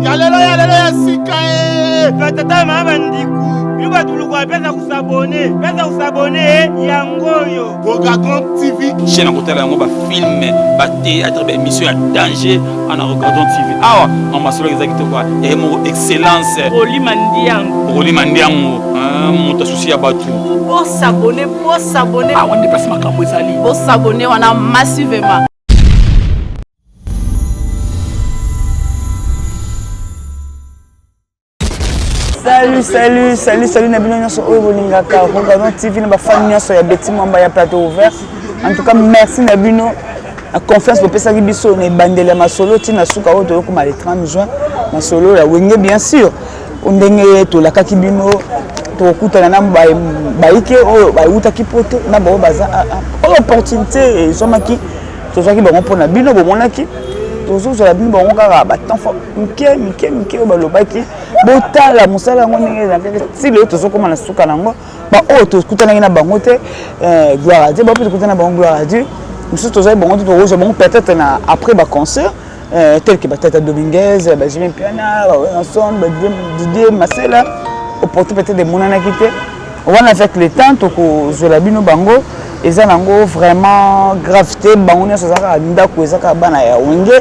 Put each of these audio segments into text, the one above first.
Yalelo ya sika Tata mama ndiku. Yuba tulukwa pesa kusabone yangoyo. Regardons TV. Chaîne à côté là, on va filmer, théâtre, émission à danger en regardant TV. Ah, on m'a solo exactement quoi. Et mon excellence. Roli Mandiango. Mon associé à Batou. Pour s'abonner. Ah, on déplace ma cambo sali. Pour s'abonner, on a massivement. Salut, Nabino Nyoso Obolingaka, regardons TV, na famille Nyoso ya Betty Mwamba ya plateau ouvert. En tout cas, merci Nabino. La confiance pour Pesa Gibiso, on est bandé masolo, tina suka oto comme le 30 juin, masolo la wenge bien sûr. On denge to la kakibino, to kuta na baike o ba uta kipoto na ba baza opportunité et somaki to soki ba pour na bino bo monaki. Toujours sur la Bible, on a battant Mike, balobaki, botala, musala, si l'autre sont comme la soukanango, autre coutana na bangote, gloire à Dieu, gloire à Dieu. Nous sommes tous bon peut-être après le concert, tel que Tata Dominguez, Jimmy Piana, ensemble, Didier Marcela, au portrait peut-être des monana quitté. On va avec le temps, sur la Bible bango. Et ça vraiment gravité bangonia sozaka ndako ezaka bana ya wenge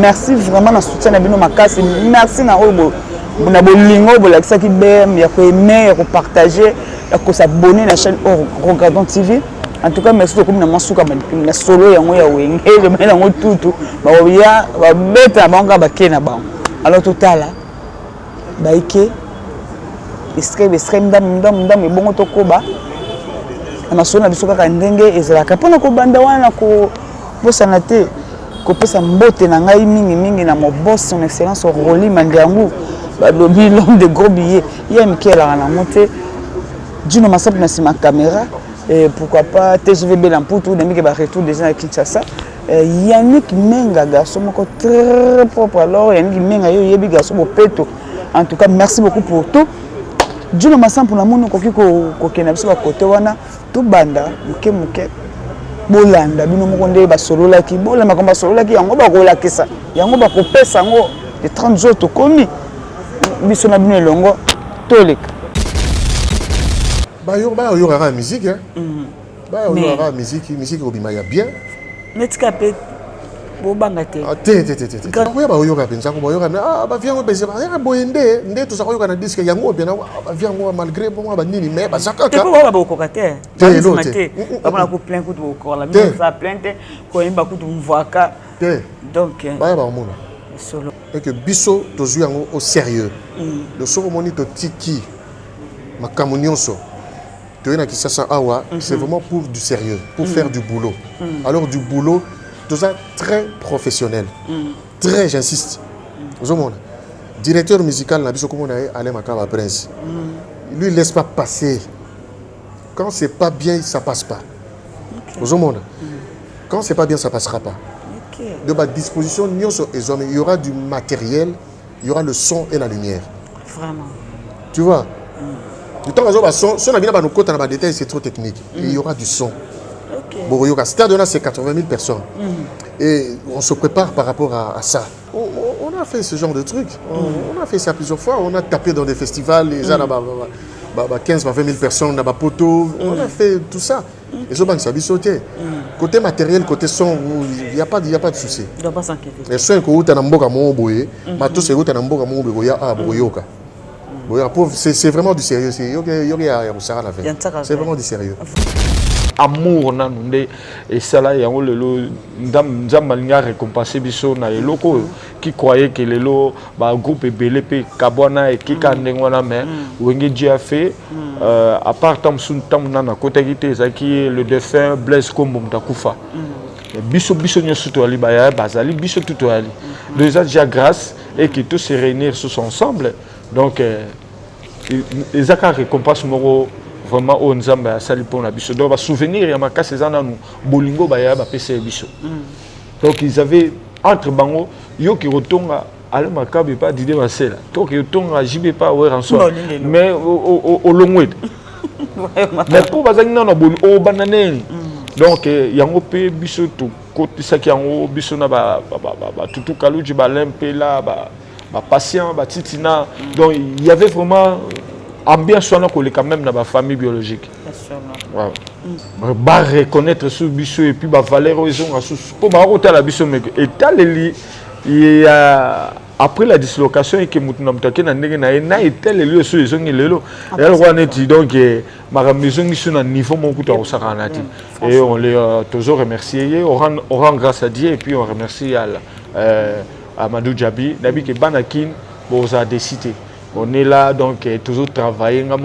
merci vraiment na soutien na bino makasi merci na obo na bolingo bolakisa ki bem ya ko aimer ya ko partager ya ko s'abonner na chaîne Regardons TV. En tout cas merci beaucoup na masuka na solo yango ya wenge je mena ngo tutu ba oya ba beta banga bakena bango alors total baike eskrem ndam ebongo tokoba na sona biso kaka ndenge ezalaka pona ko banda wana ko bosana te ko pesa mbote na ngai mingi na mo boss son excellence Roli Mandiango ba lobi l'homme de gros billets il y a Michael na monté Dino Massap na sima caméra et pourquoi pas TGVB Lamputu na miki ba retour déjà à Kinshasa Yannick Menga garçon moko très propre alors Yannick Menga yo yebi garçon bopeto en tout cas merci beaucoup pour tout Dino Massap pour la mono koki ko kena biso ba côté wana to banda muke bolanda bino moko nde ba solola ki bolanda komba solola ki yango ba kola kisa yango ba ko pesa ngo de 30 jours to komi biso na bino elongo toleka ba yo ra musique hein ba yo ra musique obima ya bien metika pe bo banga te ko ya ba yo ra penza ko ba yo ra ba viango beze ba ya boyende nde to sa ko yo na disque yango bien ba viango malgré bon ba nini mais ba zakaka te ko ba ko kokate te ba na ko plein coup de ko la mais ça plainte ko imba coup de mvoaka donc ba ba mona solo et que biso to zu yango au sérieux le soro moni to tiki makamunionso to na kisasa awa c'est vraiment pour du sérieux pour faire du boulot alors du boulot tout ça très professionnel très j'insiste vous avez directeur musical na biso comme on a Alain Makaba Prince lui il laisse pas passer quand c'est pas bien ça passe pas vous avez quand c'est pas bien ça passera pas de ma disposition il y aura du matériel il y aura le son et la lumière vraiment tu vois du temps son a bien nous côté dans détail c'est trop technique et il y aura du son. Bon, Stade c'est 80 000 personnes. Et on se prépare par rapport à ça. On a fait ce genre de truc. On a fait ça plusieurs fois. On a tapé dans des festivals. Les gens, 15 20 000 personnes, on a poteau. On a fait tout ça. Les autres, ça a sauté. Côté matériel, côté son, il n'y a pas de souci. Il ne doit pas s'inquiéter. Les soins que vous avez c'est vraiment du sérieux. C'est vraiment du sérieux. Amour na nunde et ça yango lelo ndam malinga récompenser biso na eloko qui croyait que lelo ba groupe BLP Kabwana et qui kandengwana mais wenge dia fait à part tam na côté kité zaki le défunt Blaise Kombo Mtakufa biso nyoso to ali ba bazali biso tout ali déjà déjà grâce et que tous se réunir tous ensemble donc les accords récompense moro vraiment on nzamba ya sali pour na biso donc ba souvenir ya makasi ezana nu bolingo ba ya ba pesa biso donc ils avaient entre bango yo ki rotonga ale makabe pas Didier Marcela to ki rotonga jibe pas ouais en soi mais au longwe mais pour bazali na boni o bananeni donc yango pe biso to côté ça ki yango biso na ba tutu kaluji ba lempela ba patient, titina. Donc il y avait vraiment ambiance quand même dans la famille biologique. Ouais. Bah reconnaître ce biso et puis bah valeur ils ont pour bah roter la biso mais et après la dislocation et que nous avons na ndenge na etel lieu sur les ongi lelo et alors on est donc ma maison qui sont à niveau mon coup au saranati et on les toujours remercier on rend grâce à Dieu et puis on remercie Amadou Djabi Nabi que Banakin pour a décidé. On est là donc toujours travailler en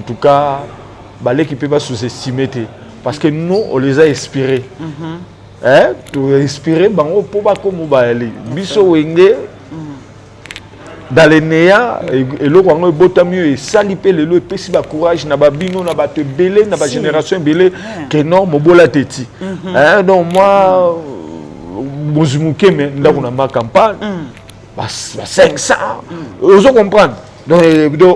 tout cas l'équipe va sous-estimer parce que nous on les a inspirés pour inspirer bango pour pas comme aller biso wenge dans les néa et le roi bota mieux et saliper le lot et ba courage na ba bino na ba te belé na ba génération belé que non mobola teti donc moi mozumuke mais ndako na ma campagne 500 vous comprenez donc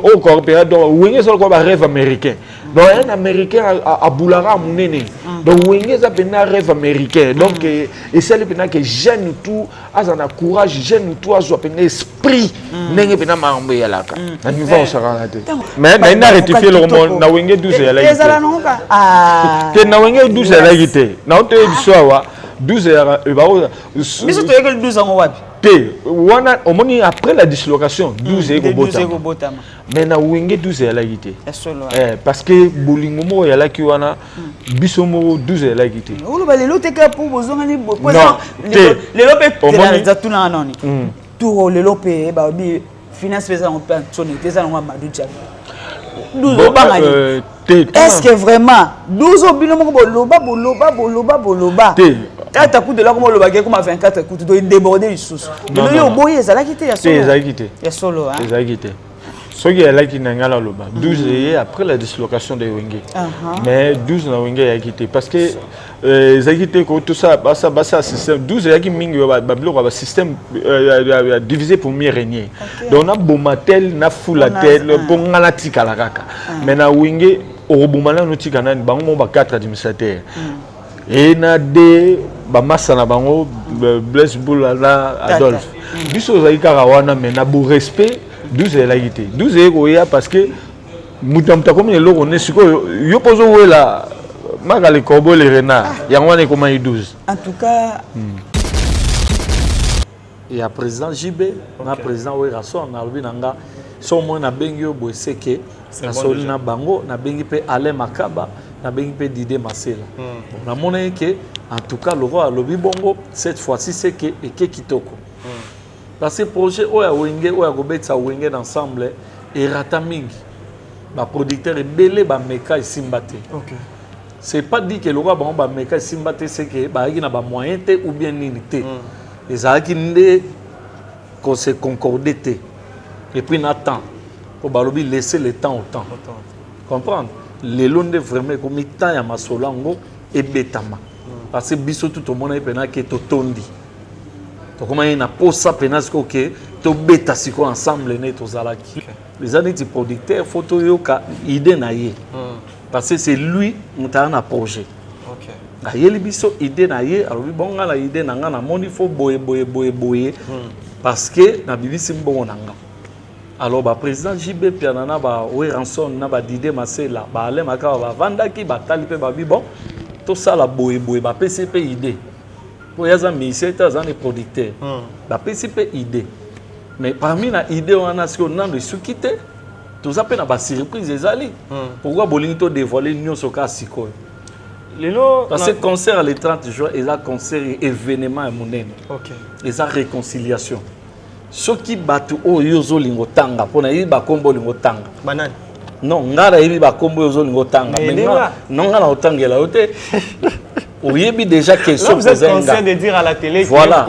au corps donc wenge ça quoi rêve américain donc un américain à Boulara Mounene donc wenge ça un rêve américain donc et ça le que jeune tout azana courage jeune tout azo esprit nenge pena mambo ya laka na niveau on sera raté mais na rectifier le monde na wenge 12 ya la que na wenge 12 ya la gité na on te bisoa 12 ya mais surtout que 12 ans wapi au moins après la dislocation 12 botama mais na wenge 12 ya la gité parce que bolingo mo ya la ki wana biso mo 12 ya la gité olo ba lelo teka pour bozonga ni lelo pe za tuna nani tout lelo pe ba bi finance pesa on peut sonner pesa on Amadou Djabi 12 bangani est-ce que vraiment 12 obino mo boloba quand tu de là comme le bagage comme 24 coups tu dois déborder les sous mais yo boye ça la quitter ya solo hein ça quitter ce qui est là qui n'a ngala loba 12 après la dislocation de wenge mais 12 na wenge ya quitté parce que ça quitté tout ça basa système 12 ya qui mingi ba bloc ba système divisé pour mieux régner donc na bomatel na fulatel pour ngala tikala kaka mais na wenge orobumana no tikana bango ba 4 administrateurs et na de ba masana bango Blaise Boulala Adolphe biso za ikara wana mais na beau respect 12 est la guité 12 est goya parce que mutamta comme le on est siko yo pozo wela magali kobo le renard yangwane comment 12 en tout cas il y a président JB na président Weraso na lubinanga so mo na bengi yo boiseke na solina bango na bengi pe Alain Makaba na bengi pe Didier Masela na mona que en tout cas le roi lobi bongo cette fois-ci c'est que et que kitoko parce que projet oya wenge oya gobetsa wenge ensemble et ratamingi ba producteur belé ba meka isimbate OK c'est pas dit que le roi ba meka isimbate c'est que ba na ba moyen te ou bien nité les aki ndé qu'on se concordé te et puis n'attend pour balobi laisser le temps au temps comprendre les londes vraiment comme temps ya masolango et betama parce que biso tout au monde pena que to tondi to comment il na posa pena que to beta siko ensemble ne to zalaki les années du producteur photo yoka idée na ye parce que c'est lui mutana projet OK na yeli biso idée na ye alors bon la idée na nga na moni fo boye parce que na bibisi mbongo nanga alors ba président JB pianana ba Weranson na ba Didier Masela ba Alain Makaba ba vandaki ba talipe ba bi bon tout ça la boye ba PCP idée pour yaza ministère za les producteurs ba PCP idée mais parmi na idée on a ce qu'on a de sukité tout ça pe na ba surprise ezali pourquoi bolinto dévoiler union soka siko lelo parce que concert le 30 juin et ça concert événement à monene OK et ça réconciliation ce qui batu o yozo lingotanga pona yiba kombo lingotanga banani non ngara yiba kombo yozo lingotanga mais non ngara otangela ote oyebi déjà question vous êtes conscient de dire à la télé voilà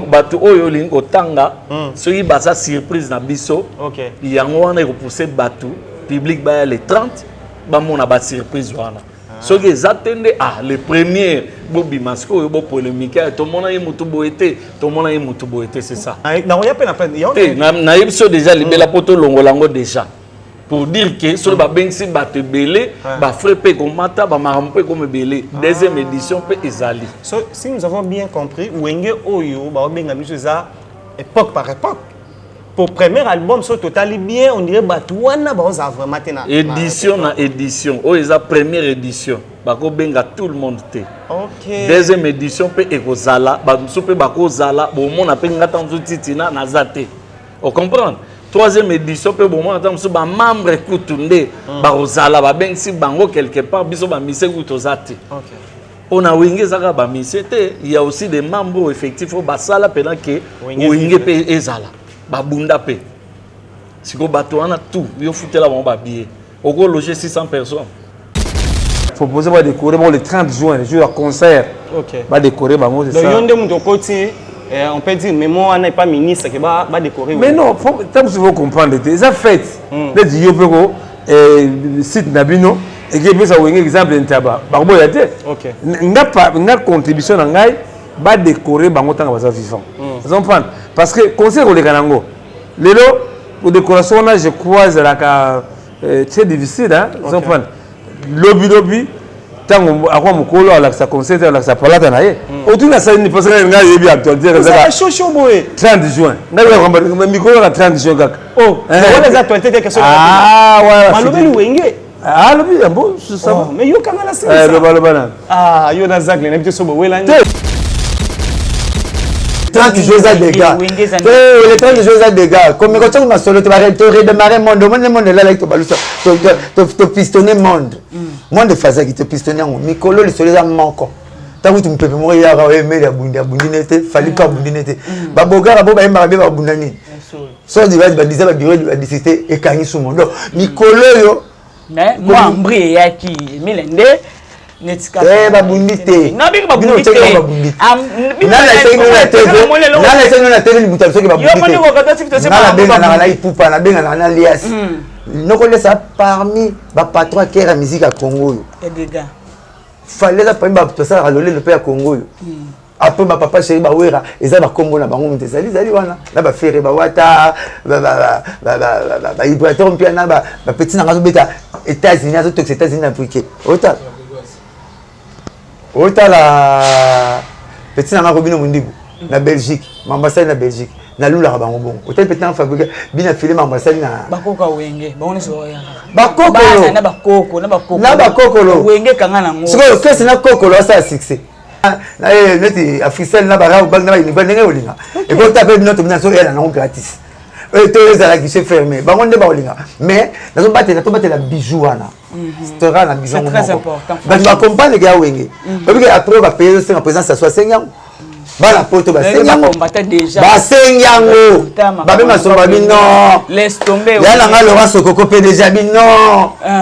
batu o yo lingotanga ce qui basa surprise na biso OK yango wana repousser batu public ba les 30 ba mona ba surprise wana ce qui est attendu le premier bobi masco bo polémique tout le monde a mutu boete tout le monde a mutu boete c'est ça na oya pe na na yebso déjà libela poto longolango déjà pour dire que sur le bengsi batte belé ba frère pe komata ba maram pe comme belé deuxième édition pe ezali. Si nous avons bien compris, Wenge Oyo ba benga biso za époque par époque. Pour premier album so total bien on dirait batouana ba za vraiment tena. Édition na édition. Oh eza première édition. Ba ko benga tout le monde te. OK. Deuxième édition pe ekozala ba so pe ba ko zala bo mona pe ngata nzo titina na zate. On comprend? Troisième édition pe bo mona tam so ba membre kutunde ba kozala ba bengsi bango quelque part biso ba mise kutozate. OK. On a Wenge zaka ba mise te, il y a aussi des membres effectifs au basala pendant que Wenge pe ezala. Babunda pe. Si ko bato wana tout, yo foutela bon ba billet. Oko loger 600 personnes. Proposer va décorer le 30 juin, le jour de concert. OK. Va décorer ba mo c'est ça. Donc yonde muto koti on peut dire mais moi n'est pas ministre qui va décorer. Mais non, tant que vous comprendre, les fêtes. Les diyo peko site nabino et que peut ça Wenge exemple ntaba. Ba ko ya te. OK. Nga contribution na ngai ba décorer bango tanga baza vivant. Vous comprenez? Parce que concert au Lekanango, lelo pour décoration là je crois c'est difficile hein. Vous comprenez? Lobby tango akwa mukolo ala sa concert ala sa palata na ye. Autour na ça ni parce que nga yebi actualité ça chaud boy 30 juin. Nga ba micro la 30 juin kaka. Oh, voilà les actualités que ça. Ah voilà. Malobeli Wenge. Ah lobby bon ça. Mais yo kanga la c'est ça. Le bana. Ah yo na zak les so bo wela. 30 jours à dégâts. Les 30 jours à dégâts. Comme quand on a solo, tu vas redémarrer le monde. Le monde est là, tu pistonner le monde. Monde de phase qui te pistonner. Mikolo, le soleil est manquant. Tant que tu me peux mourir, il y a Bundinete, Fali pas Bundinete. Baboga, Baboga, Baboga, Bundani. Soit du village, Badisa, Badisa, Badisa, et Kani sous mon dos. Mikolo, moi, Mbri, Yaki, Milende. Eh babundite non biko babundite na la na tele libuta soki babundite na benga na la ipupa na benga na alias noko lesa parmi ba patron qui la musique à Congo et des gars fallait la parmi ba ça lolé le pays à Congo après ba papa chéri ba wera eza ba kombo na bango mutezali zali wana na ba fere ba wata ba ibrateur mpia na ba petit na ngazo beta États-Unis azo tox États-Unis africain ota la petit na robino mundibu na Belgique m'ambassade na Belgique na lula bango bon hôtel petit na fabriquer bina filé m'ambassade na bakoka Wenge bango so ya bakoko na bakoko Wenge kanga na ngo siko kesi na kokolo ça succès na neti officiel na bara bang na ni bandenge olinga et pour taper notre nomination elle na gratis et tous les guichets fermés bango nde ba olinga mais nazo batela la bijou wana c'est très important. Tu accompagnes les gars Wenge. Parce que après on va payer la présence à 60 ans. Bala poto ba senyango. Ba senyango. Ba be masomba bino. Laisse tomber. Ya na nga Laurent Sokoko pe déjà bino.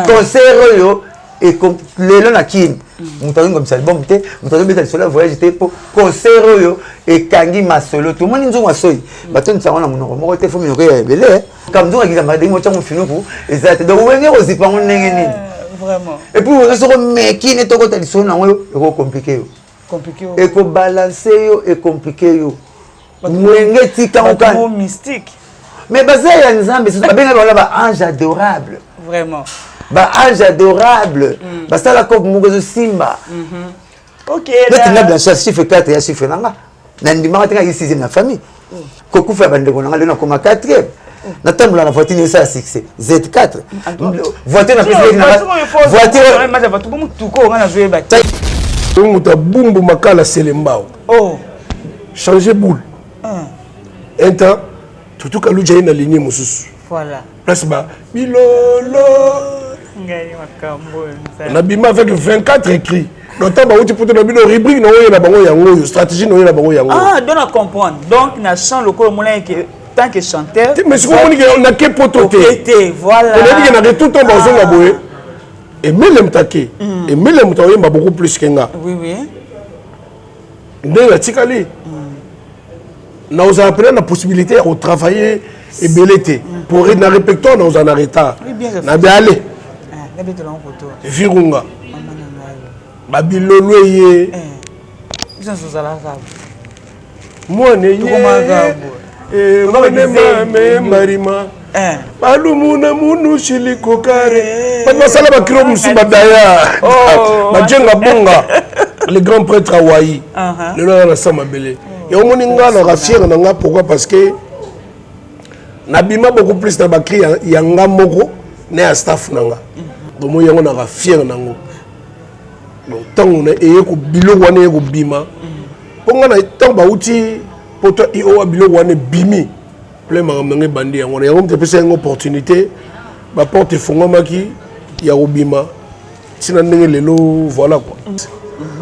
Concert yo et lelo na kin. Mutalingo comme ça album te, mutalingo beta solo voyage te pour concert yo et kangi masolo. Tout le monde nzonga soyi. Ba ton tsanga na monoko moko te fo mi yoke belé. Comme nzonga ki zamba dengo tsango finuku. Ezate donc Wenge ozipa ngo ndenge nini. Vraiment. Et puis on se remet qui n'est pas tradition na yo compliqué. Compliqué. Et ko balancer yo et compliqué yo. Wenge tika on mystique. Mais basé ya nzambe c'est bien ba ange adorable. Vraiment. Ba ange adorable. Ba sala ko mugozo simba. OK. Là tu as chiffre 4 et chiffre nanga. Na ndima tinga ici c'est na famille. Ko kufa bandeko nanga lena comme 4e. Na tambola na voiture ça succès Z4 voiture na piste na voiture ma va tout bon tout ko ngana jouer ba on ta bumbu makala selembao oh changer boule un temps tout kalu jay na ligne mususu voilà place ba bilolo ngai makambo na bima avec 24 écrits longtemps ba uti poto na bino rubrique na oyo na bango yango stratégie na oyo na bango yango donne à comprendre donc na chant le ko moulin que tant que chanteur mais ce qu'on a que pototé voilà on a dit qu'on a tout temps dans un aboué et même le mtaké et même le mtaké m'a beaucoup plus qu'enga oui oui de la tikali nous avons appris la possibilité de travailler et belleter pour être dans le répertoire nous en arrêtant na bien aller na bien de l'en photo virunga babilolo ye ils sont sous la table moi ne et marima balumuna munu shili kokare basala bakiro musu badaya bajenga bonga le grand prêtre Hawaii le loi na Samabele et au moninga na fier na nga pourquoi parce que nabima beaucoup plus na bakri yanga moko na ya staff nanga donc moi yango na fier nango donc tango na eye ko biloko wana ko bima ponga na tango ba uti poto io biloko wana bimi plein makambo bandi yango na yango mtepesa une opportunité ba porte fongomaki ya obima sina ndenge lelo voilà quoi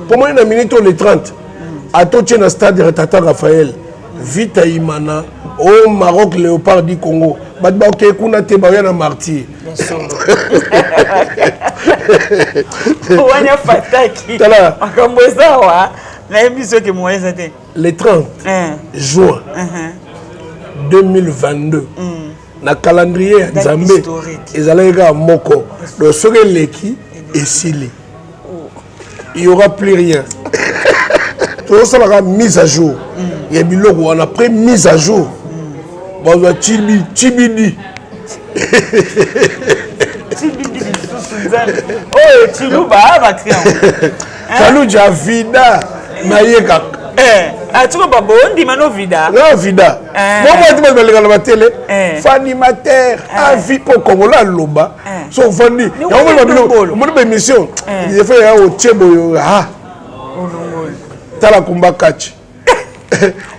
pour moi na minute les 30 à tout na stade Tata Raphaël vite imana au Maroc Léopard du Congo badba ke kuna te ba na martyr wana fataki tala akambo sawa na ebiso ke moyeza te le 30 juin 2022 na calendrier ya Nzambe ezalaka moko do soke leki esili il y aura plus rien tout ça la mise à jour il y a biloko on a pris mise à jour bon va tibidi tibidi oh tiluba ba triangle kalu javida mayeka tu vas bondi mano vida non vida moi tu vas aller à la télé animateur avis pour comme la loba so fandi on va émission il fait au tchebo tala kumba catch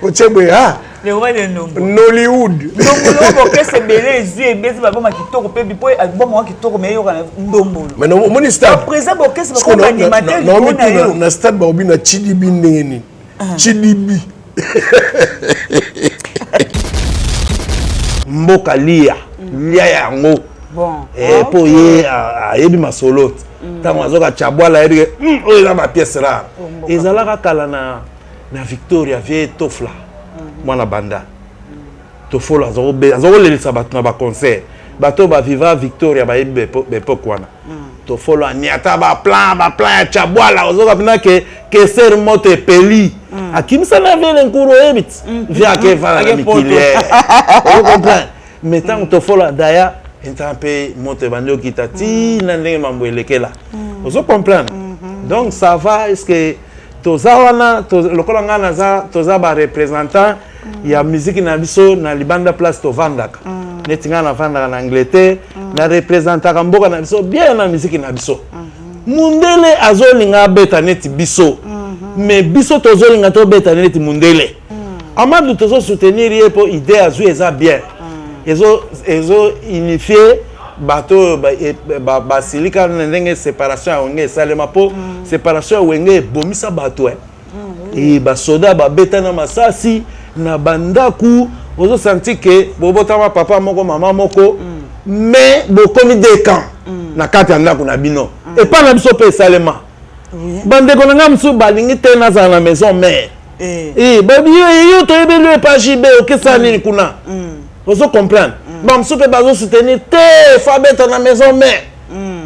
au tchebo le roi de Nombo Nollywood Nombo que c'est belé yeux besi ba boma kitoko pe bipo album wa kitoko me yo kana Ndombo mais non mon stade présent bo que c'est ba animateur non na stade ba obi na Chidibi ndengeni Chidibi mboka lia yango bon po ye ayebi masolo tango azoka chabwala yebi oyo na ba pièce rare ezalaka kala na Victoria vie Tofla mwana banda Tofolo azoko lelisa bato na ba concert bato ba viva Victoria ba yebi époque wana Tofolo aniata ba plan ya chabwala azoka bina ke ser moto peli akimisa na vele nkuro ebit via ke fala na mikilier on comprend mais tant Tofolo daya entampe moto bandi okitati na ndenge mambo elekela ozo comprendre donc ça va est-ce que toza wana lokola nga naza toza ba représentant ya musique na biso na libanda place to vandaka neti nga na vandaka na Angleterre na représentaka mboka na biso bien na musique na biso mundele azolinga beta neti biso mais biso tozolinga to beta neti mundele Amadou tozo soutenir ye po idée azu eza bien ezo unifier bato basilika ndenge séparation ya wenge esalema po séparation ya wenge ebomisa bato et basoda babeta na masasi na bandaku ozo senti ke bobotama papa moko mama moko mais bokomi des camps na kati ya ndako na bino epa na biso pe esalema bandeko na nga mosusu balingi te nazala na maison mère babi yo toyebeli epa jibe okesa nini kuna ozo comprendre bamsu pe bazo soutenir te fabeta na maison mère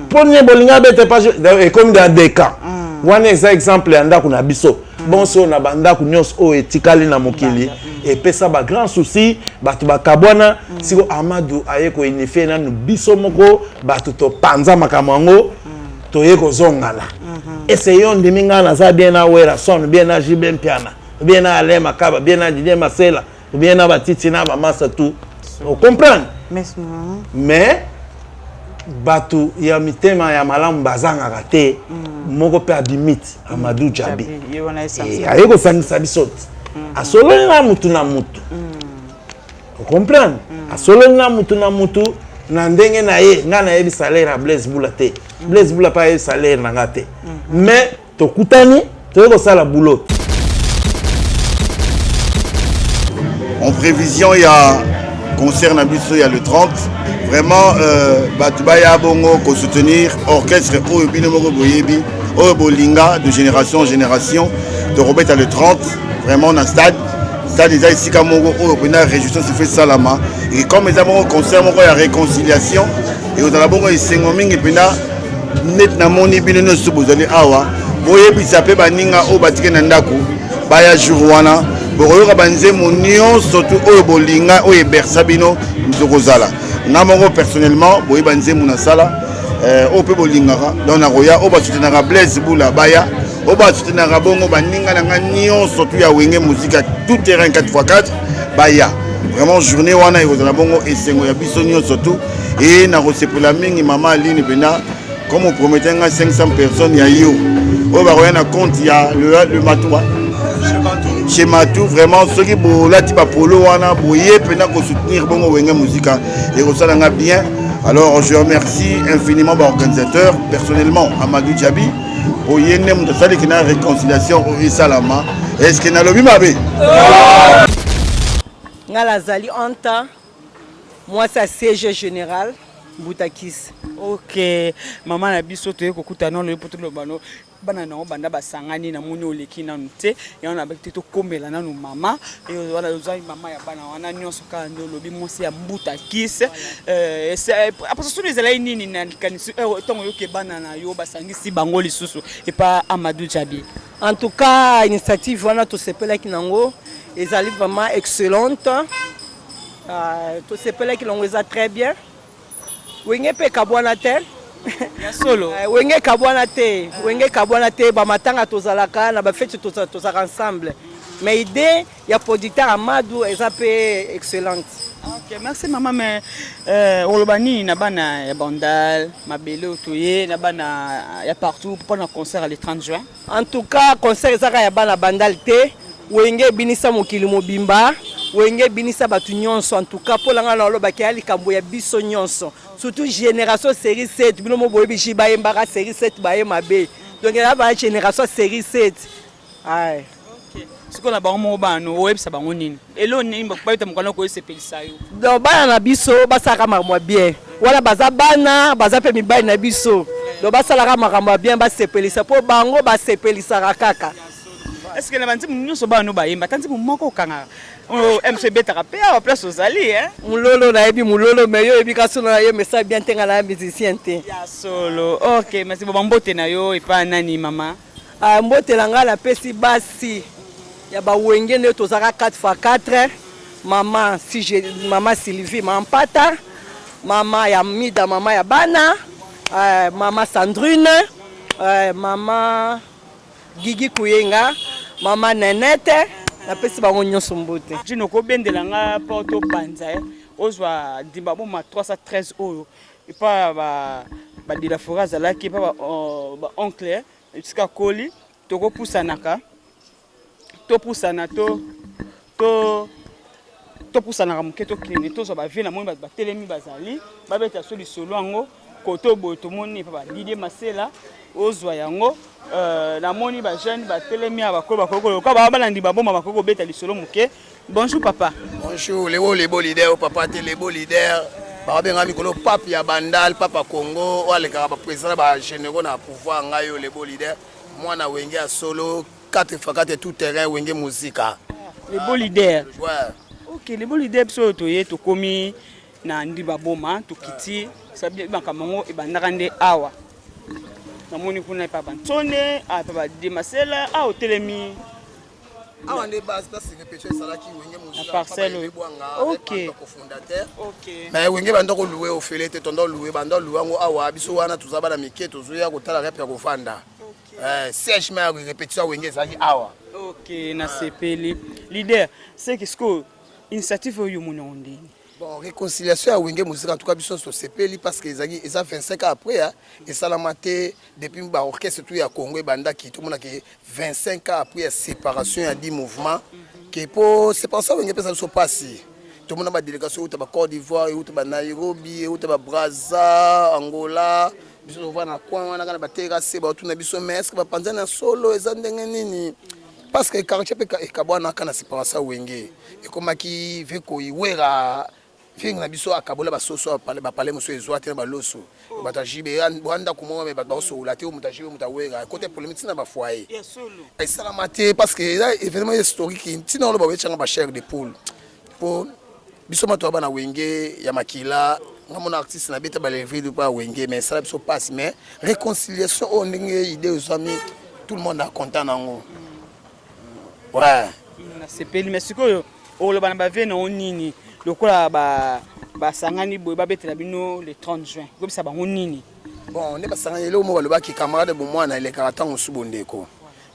poni bolinga bete pas et comme dans des cas wana exemple ya ndako na biso bon so na banda ku nyos o etikali na mokili et pesa ba grand souci batu bakabwana siko Amadou aye ko unifier na biso moko batu to panza makamango to ye ko zongala essayons de mingana za bien na wera son bien na jibe mpiana bien na ale makaba bien na Didier Masela bien na batiti na ba masa tout on comprend mais batu ya mitema ya malamu bazanga kate moko pe abimiti Amadou Djabi ayeko sangisa biso asololi na mutu na mutu on comprend asololi na mutu na ndenge na ye nga na yebi salaire ya Blaise Bula te Blaise Bula pa yebi salaire na nga te mais tokutani toyeko sala boulot. En prévision, il y a concert Nabiso, il y a le 30. Vraiment, Batubaya Bongo, qu'on soutenir, orchestre Oebino Boyebi, Oebolinga, de génération en génération, de Robert à le 30. Vraiment, on a stade. Stade des ici, Kamongo, Oebina, Réjoution, se fait Salama. Et comme les amants au concert, il y a réconciliation. Et au Dalabongo, il s'est nommé, et puis là, net namoni bino subozali awa boyebi sape baninga o batike nandaku baya jourwana boyoka banze monio surtout o bolinga o ebersa bino nzokozala nga moko personnellement boyeba nzembo na sala o pe bolingaka donc na roya o ba soutenaka Blaise Bula baya o ba soutenaka bongo baninga na nga nyonso tu ya wenge musique tout terrain 4x4 baya vraiment journée wana ekozala bongo esengo ya biso nyonso tu et na rosepela mingi mama Aline pena comme on promettait 500 personnes ya yo o ba roya na compte ya le Matoua chez Matou vraiment ceux qui bolati ba polo wana boye pena ko soutenir bongo wenge musique et rosala nga bien. Alors je remercie infiniment l'organisateur, personnellement Amadou Djabi, pour y avoir une réconciliation au Salama. Est-ce qu'il y a un lobby mabé? Ngalazali Anta, moi c'est CG général, Boutakis. Ok, maman a biso to ekokuta non le poto lobano bana na banda basangani na muni oleki na nte ya on a bakte to komela na no mama et wala ozai mama ya bana wana nyonso ka ndo lobi mosi ya Boutakis après ça les ala nini na kanisi tongo yoke bana na yo basangisi bango lisusu et pas Amadou Djabi. En tout cas, initiative wana to sepela kinango ezali vraiment excellente. To sepela kinango eza très bien. Wenge pe kabwana te ya solo wenge kabwana te ba matanga tozalaka na ba fête tozalaka ensemble mais idée ya producteur Amadou eza pe excellente. Ok, merci maman mais olobani na bana ya bandal mabele otoye na bana ya partout pendant concert le 30 juin. En tout cas concert ezaka ya bana bandal te wenge binisa mokili mobimba wenge binisa batu nyonso en tout cas pour langa na loba ki ali kambo ya biso nyonso surtout génération série 7 bino mo boyebi shi ba yembaka série 7 ba yemabe donc la ba génération série 7 ay ok siko na bango mo bano websa bango nini elo nini ba bayita mokana ko sepelisa yo donc bana na biso basaka makambo bien wala baza bana baza pe mibali na biso donc basalaka makambo bien basepelisa po bango basepelisa kaka. Est-ce que les gens nyonso ba no ba yemba tanti moko kanga MCB tarape à place aux alliés hein mulolo na yebi mulolo mais yo yebi kaso na ye mais ça bien tenga la musicien te ya solo. OK merci bon mbote na yo et pas nani mama mbote la nga la pesi basi ya ba wenge ne tozaka 4x4 mama mama Sylvie Mampata mama ya Mida mama ya bana mama Sandrine mama Gigi Kuyenga mama Nenete na pesi bango nyonso mbote jino ko bendela nga porto panza ozwa dimba bo ma 313 euro et pas ba de la forage là qui pas ba oncle jusqu'à Koli to ko pusanaka to pusana to pusana muketo clean to so ba vina mo ba telemi bazali ba beta so li solo ngo koto boto moni pa ba Didier Masela ozwa yango na moni ba jeune ba telemi abakolo bakolo ka ba balandi ba bomba bakoko beta lisolo muke. Bonjour papa. Bonjour les beaux leaders papa te les beaux leaders ba benga mikolo pape ya bandal papa Congo wale ka ba président ba généraux na pouvoir ngayo les beaux leaders moi na wenge a solo 4x4 tout terrain wenge musica les beaux leaders. Ouais. OK les beaux leaders so to ye to komi na ndiba boma to kiti sabi ba kamango e bandaka nde awa namoni kuna pa bantone pa ba Didier Masela a hotelemi awa nde base ta répétition salaki wenge musica parcelle. OK cofondateur. OK mais wenge bando ko louer au felete tondo louer bando louango awa biso wana tuzaba na miketo zoya ko tala rap ya ko fanda siège mais répétition wenge salaki awa. OK na sepeli leader c'est que ce que initiative yo munondi. Bon, réconciliation à Wenge Musique en tout cas biso so sepeli parce que ils a 25 ans après et ça l'a maté depuis ba orchestre tout ya Congo banda qui tout monde qui 25 ans après séparation a 10 mouvements que pour c'est pour ça Wenge peut ça se passer tout le monde ba délégation ou ba Côte d'Ivoire ou ba Nairobi ou ba Brazza Angola biso va na coin wana kana ba terrasse ba tout na biso mais est-ce que ba panza na solo ezandenge nini parce que quartier pe kabwana kana séparation Wenge et comme qui veut ko iwera finga na biso akabola basoso ba parler muso ezwa te ba loso batajibe banda kumo me ba baso ulate mutajibe mutawera côté polémique na ba foyer et ça la maté parce que là événement historique tina lo ba wetchanga ba chair de poule pour biso mato bana Wenge ya makila ngamona artiste na beta ba lever de pas Wenge mais ça biso passe mais réconciliation on ndenge idée aux amis tout le monde est content nango ouais na sepeli mais sikoyo o lo bana ba vena onini lokola ba basangani boye babetela bino le 30 juin kobisa bango nini bon ne basangani lelo mo balobaki camarade bo mwana elekaka ntango subu ndeko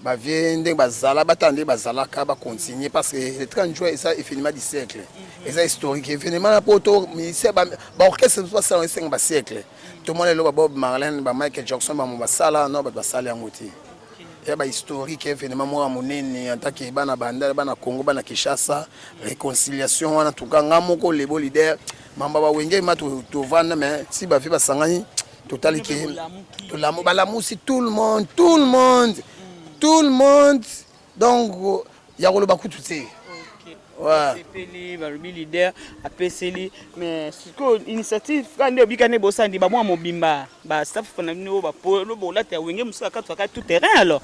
bavie ndenge bazala batande bazalaka bacontinue parce que le 30 juin eza événement du siècle eza historique événement na poto ministère baorchestre basala esenga basiècle tomona lelo babob Marlene Michael Jackson basala no basala yango te ya ba historique événement moko monene en tant que bana banda bana Congo bana Kinshasa réconciliation wana tuka ngamoko lebo leader mamba ba wenge ma to vanda mais si ba fi basangani totali ke to la balamusi tout le monde donc ya ko lo bakutu te ouais le leader a peseli mais siko initiative quand ndio bikane bosandi ba mwa mobimba ba staff na bino ba polo bola te wenge musaka katwa tout terrain alors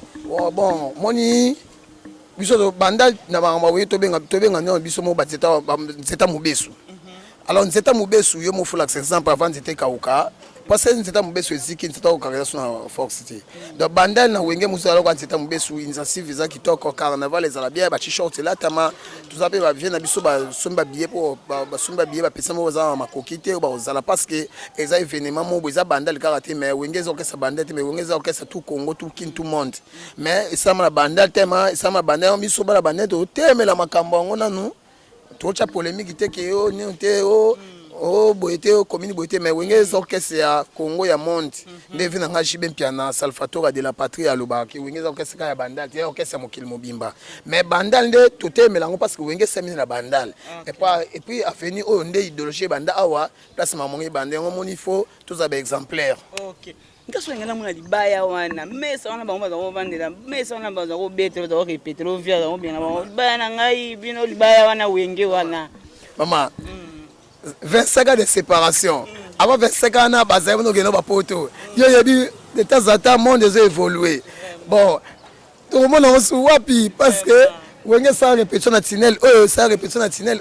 bon moni biso banda na ba we to benga non biso mo ba zeta mobesu alors zeta mobesu yo mo fula exemple avant zeta kauka parce que nzeta mobesu eziki nzeta organisation na force city donc bandal na wenge musala kwa nzeta mobesu initiative za kitoko carnaval ezala bien ba t-shirt là tama tuzape ba vient na biso ba somba billet pour ba somba billet ba pesa mo za makokite ba ozala parce que eza événement mo boza bandal karaté mais wenge zo kesa bandal mais wenge zo kesa tout Congo tout kin tout monde mais ça ma bandal tema ça ma bandal biso ba bandal to temela makambo ngona nu to cha polémique te ke yo ni te oh boité commune boité mais wenge orchestre ya Congo ya monde ndevi na ngaji bempiana Salvatore de la patrie à Lubaki wenge orchestre ya bandal ya orchestre mokili mobimba mais bandal nde toté melango parce que wenge semine na bandal et puis afeni o nde idéologie banda awa place mamongi bandé ngo moni faut tous ab exemplaire OK ngaso ngana mona libaya wana mesa wana bango bazo vandela mesa wana bazo ko betro zo répéter lo via zo bien bana ngai bino libaya wana wenge wana maman 25 ans de séparation. Avant 25 ans, on a eu un poteau. Il y a eu de temps en temps, le monde a évolué. Bon, tout le monde a su wapi parce que on a ça répétition nationale, ça répétition nationale,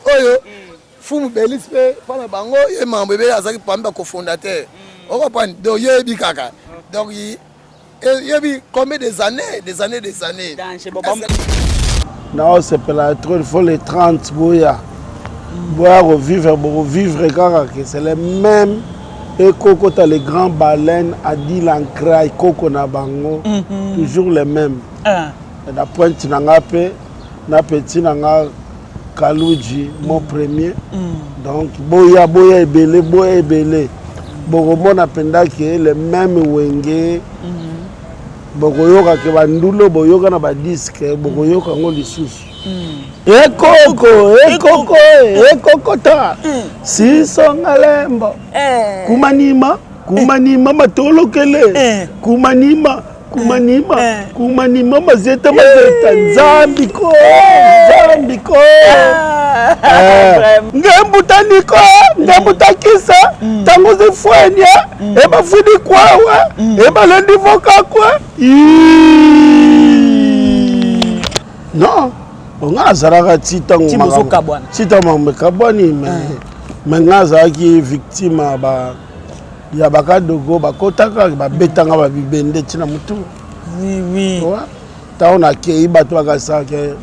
Fou Belis pe, pendant bango, il y a un bébé azaki pamba cofondateur. On comprend. Donc il y a eu kaka. Donc il y a eu combien des années. Non, c'est pas la trop, il faut les 30 bouya. Revivre car c'est les mêmes et Coco t'as les grands baleines à dit l'ancraille Coco na bango toujours les mêmes la pointe nanga pe na petit nanga Kaluji mon premier donc boya ebele bokomo na penda ke les mêmes wenge bokoyoka ke bandulo boyoka na ba disque bokoyoka ngo lisusu Ekoko ta Sisonga lembo Kumanima matolokele Kumanima mazeta Zambiko Ngembutakisa Tango zifwenya Eba fudi kwawe Eba lendi voka kwe Non nga zaraka tita makabwani mais nga zaraki victime ba ya bakadogo bakotaka babetanga babibende tina mutu oui ta on a kei bato akasake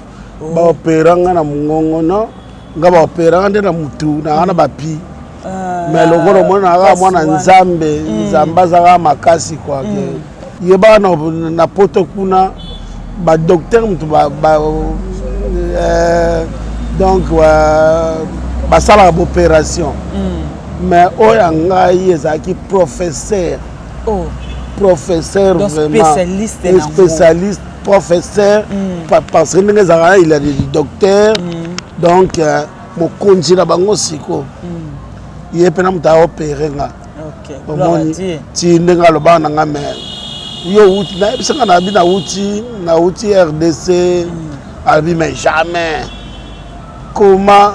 ba operanga na mungongo no nga ba operanga nde na mutu na ana bapi mais lokolo mwana nzambe zaka makasi kwa ke yeba na poto kuna ba docteur mutu donc basala opération mais oyanga ezaki professeur vraiment spécialiste professeur parce que il a des docteurs donc mokonzi na bango siko ye pena muta opérer nga ti ndenga loba na nga mais yo uti na bisanga na bi na uti RDC Albi mais jamais comment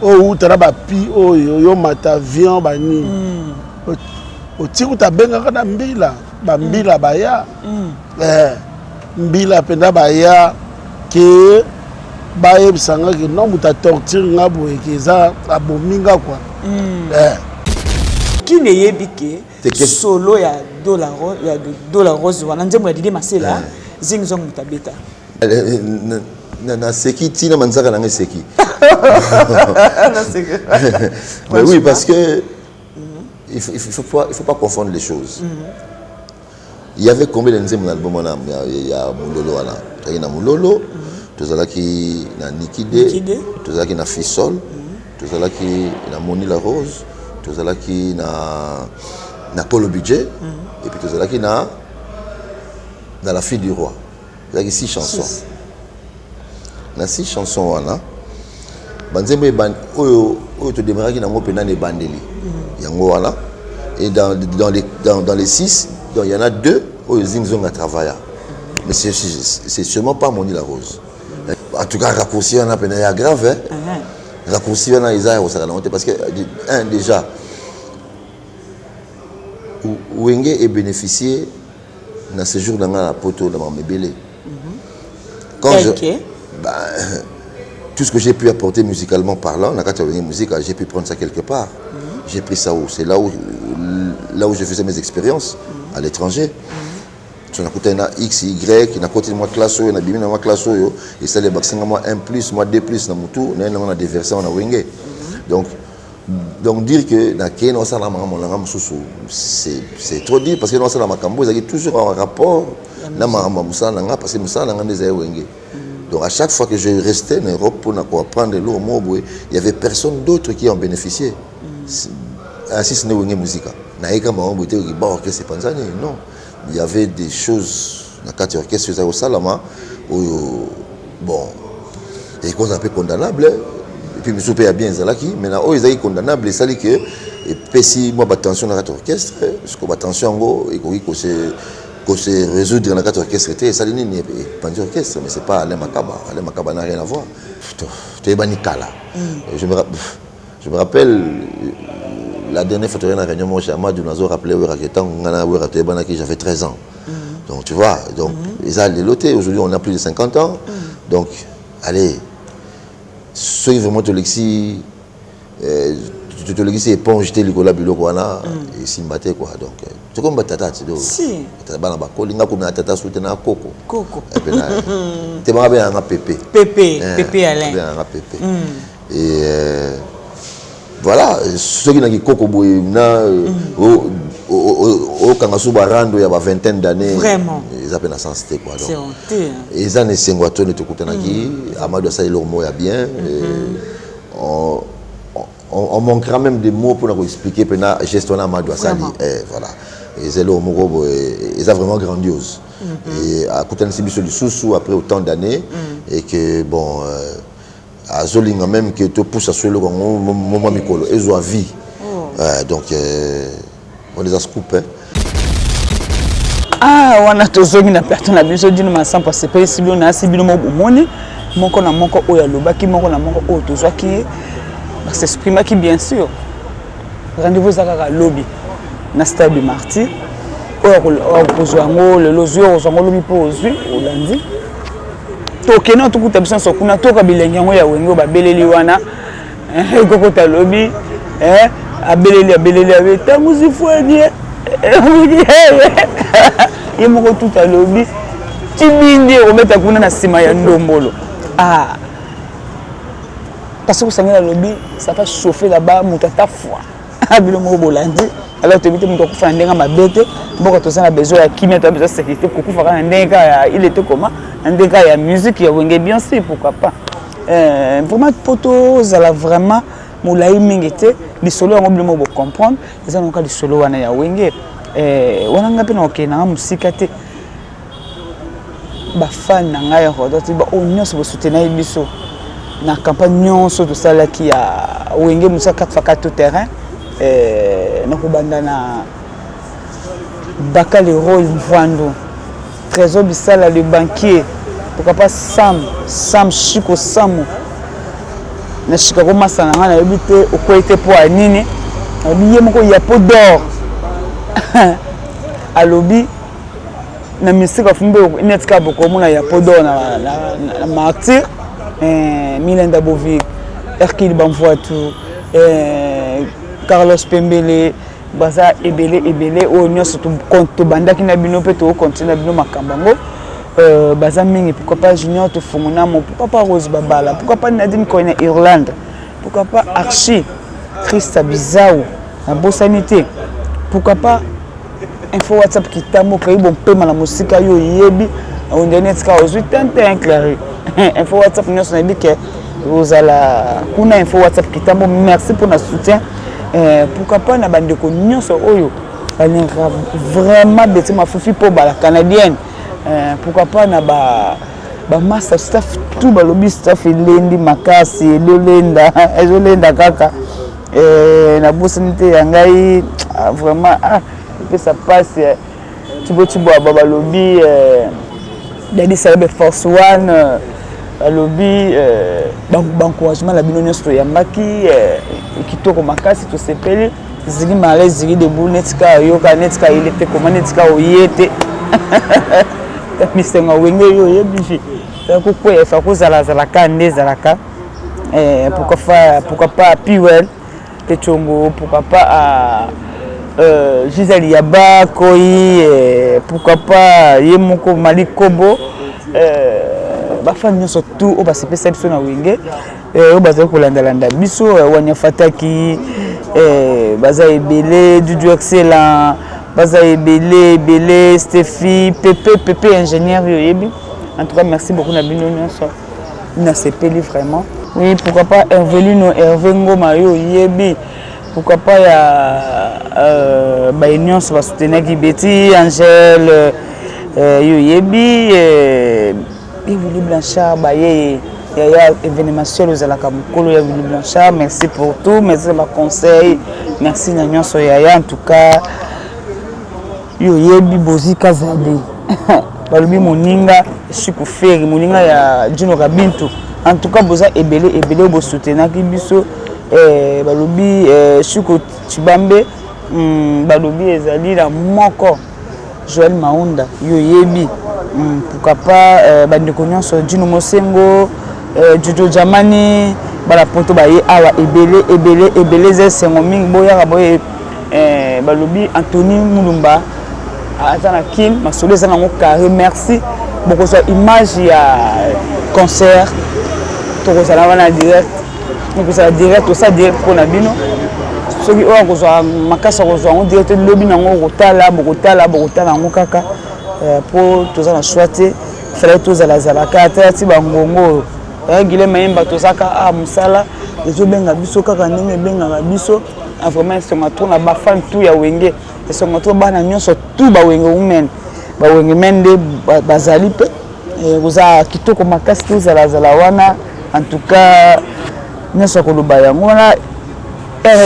o utaraba pi yo mata vion bani o tiku ta benga kana mbila baya mbila penda baya ke baye bisanga ke non muta torture ngabo ekeza abominga kwa qui ne yebike solo ya dollar rose wana nzembo ya Didé Masela zingzong mutabeta na seki tina manzaka na seki. Mais oui, parce que il faut pas confondre les choses. Il y avait combien de albums il y a Moulolo là, il y a Moulolo, tout ça qui na Nikide, tout ça qui na Fissol, tout ça qui na Moni la Rose, tout ça qui na Polo Budget et puis tout ça qui na dans la fille du roi. Il y a 6 chansons. Na 6 chansons là. Banzembe ban oyo to démarrer qui na ngo pena ne bandeli. Yango wala et dans les 6, donc il y en a 2 oyo Zingzong a travaillé. Mais c'est sûrement pas Moni la Rose. En tout cas raccourci on a pena grave hein. Raccourci on a Isaïe au salon parce que déjà Wenge est bénéficié dans ce jour dans la poto dans Mebele. Quand tout ce que j'ai pu apporter musicalement parlant, dans la musique, j'ai pu prendre ça quelque part. J'ai pris ça où? C'est là où je faisais mes expériences, à l'étranger. On a côté X, Y, on a côté de moi classe, on a bimé dans ma classe, et ça les vaccins moi 1+, moi 2+, dans mon tour, on a des versants, on a wingé. Donc dire que c'est trop dire parce que dans la Macambo, il y a toujours un rapport parce que donc à chaque fois que je restais en Europe pour apprendre l'eau, il n'y avait personne d'autre qui en bénéficiait. Ainsi ce n'est pas une musique. Non, il y avait des choses dans le cadre de l'orchestre au Salama, bon, et qu'on appelle condamnable. Et puis, je me bien Zalaki, mais là, ils sont condamnables. C'est que, et si moi, attention dans l'orchestre, parce que attention, il se résoudre dans l'orchestre, et ça n'est pas un orchestre, mais ce n'est pas Alain Makaba. Alain Makaba n'a rien à voir. Tu es banikala. Je me rappelle, la dernière fois que j'ai réunion, moi, j'ai rappelé que j'avais 13 ans. Donc, tu vois, donc, ils ont les lotés. Aujourd'hui, on a plus de 50 ans. Donc, allez. Ceux qui vraiment te l'exi éponge te likola biloko wana et simbaté quoi donc tu comme batata tu dois si bana ba kolinga ko na tata soutenir koko et puis là te ba bien un pépé Alain un pépé et voilà ceux qui n'a qui koko boy na au kangasu barando ya ba vingtaine d'années vraiment ils appellent la sensité quoi donc c'est honteux et ça ne singwatone te kutana ki Amadou Assali leur mot ya bien on manquera même des mots pour nous expliquer pena gestion Amadou Assali voilà et c'est leur mot et ça vraiment grandiose et à kutana sibiso du sous après autant d'années et que bon à Zolinga même que te pousse à ce le moment mikolo et zo vie donc on les a scoopés ah wana tozomi na perte na biso dino masam parce que sibilo na sibilo mo bomoni moko na moko oya lobaki moko na moko o tozwaki s'exprimer qui bien sûr rendez-vous zakaka lobby na stade du Martyr o pozwa ngo le lozio o zango lobby po ozwi o landi tokena tukuta biso so kuna toka bilenge ngo ya wengo ba beleli wana kokota lobby abeleli abeta muzifuani ye moko tout à lobby tibindi ometa kuna na sima ya ndombolo parce que ça la lobby ça va chauffer là-bas mutata foi abilo moko bolandi alors tu muto kufa ndenga mabete mboko to sana besoin ya kimia to besoin de sécurité pour kufa kana ndenga ya il était comment ndenga ya musique ya wenge bien sûr pourquoi pas vraiment poto zala vraiment moulaï mingete li solo ya ngoblo mo comprendre ça non ka li solo wana ya wenge wana ngapi na okena musika te ba fan na ngai rodoti ba onyoso bo soutenir biso na campagne nyonso to sala ki ya wenge musa 4x4 tout terrain na kubanda na Bakali Rôle Mvando Trésor Bissala le banquier pourquoi pas Sam Chico Samu na Chicago masana na yebite okoite po anini abiye moko ya po d'or alobi na misika fumbe netka boko mona ya po d'or na Martyr Milenda Bovi Hercule Bamvoitou Carlos Pembele baza ebele o nyoso to banda ki na bino pe to continue bino makambango baza mingi, pourquoi pas Junior Tofongonamo, pourquoi pas Rose Babala, pourquoi pas Nadine Koine Irlande, pourquoi pas Archie, Christa Bizao, la Bossanité, pourquoi pas Info WhatsApp qui t'a montré bon paiement la musique à Yebi, on donne ce cas aux 8 ans clair. Info WhatsApp nous on a dit que vous allez kuna Info WhatsApp qui t'a merci pour notre soutien. Pourquoi pas na bande ko nyonso oyo vraiment bêtement ma fifi pour la canadienne. Pourquoi pas na ba master staff tout ba lobby staff lendi makasi lolenda ezolenda kaka na bossanité yangai vraiment ça passe Thibaut à Baba Lobby Daddy Salbe Force One Lobby encouragement la bino nyonso yambaki kitoko makasi to sepeli zigi male zigi de bunetka yoka netka il était comment netka oyete mistenga wenge yo yebifi ko ko fa ko zala kande zalaka pourquoi pas Piwel Pechongo pourquoi pas Gisèle Yaba, Koi, pourquoi pas Yemoko Malik Kobo, Bafan surtout au bas c'est perception à Wenge, au bas pour l'Andalanda Bisso, Wanya Fataki, Baza Ebele, Dudu excellent, Baza Ebele, Bele, Stéphie, Pépé ingénieur Yoyebi. En tout cas, merci beaucoup Nabino Nina Sepeli vraiment. Oui, pourquoi pas Hervelino, Hervé Ngoma Yoyebi. Pourquoi pas il y a Baignon va soutenir Betty, Angèle, Yoyebi, Willy Blanchard, il y a événementiel aux Alakamukolo, Willy Blanchard, merci pour tout, merci pour le conseil, merci Nagnon Soyaya, en tout cas, Yoyebi Bozi Kazade, Balubi Moninga, Chikouferi, Moninga, il y a Djino Rabintu, en tout cas, Boza Ebele, Bo soutenir Kibiso. Balobi Chuko Chibambe Balobi ezali la moko Joël Maunda Yoyebi pourquoi pas bandeko nyonso Dino Mosengo Jojo Jamani bala poto baye awa ebele zesengo mingi boya boye Balobi Anthony Mulumba azana Kim masolo ezana ngo carré merci beaucoup so image ya concert to kozala wana direct. Donc ça direct ça direct pour Nabino. Ceux qui ont besoin makasa besoin on direct lobby nango rotala nango kaka pour tous en choisir fallait tous à la zalaka tati bangongo gile mayemba tozaka musala les obenga biso kaka ndenge benga biso vraiment c'est ma tourna ba fan tout ya wenge et c'est ma tour bana nyonso tout ba wenge women ba wenge mende bazali pe goza kitoko makasi tous à la zalawana en tout cas Nyonso koloba yango wana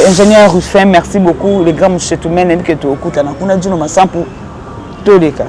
ingénieur Ruffin merci beaucoup les grands monsieur tout men que tu écoutes na kuna dino masampu toleka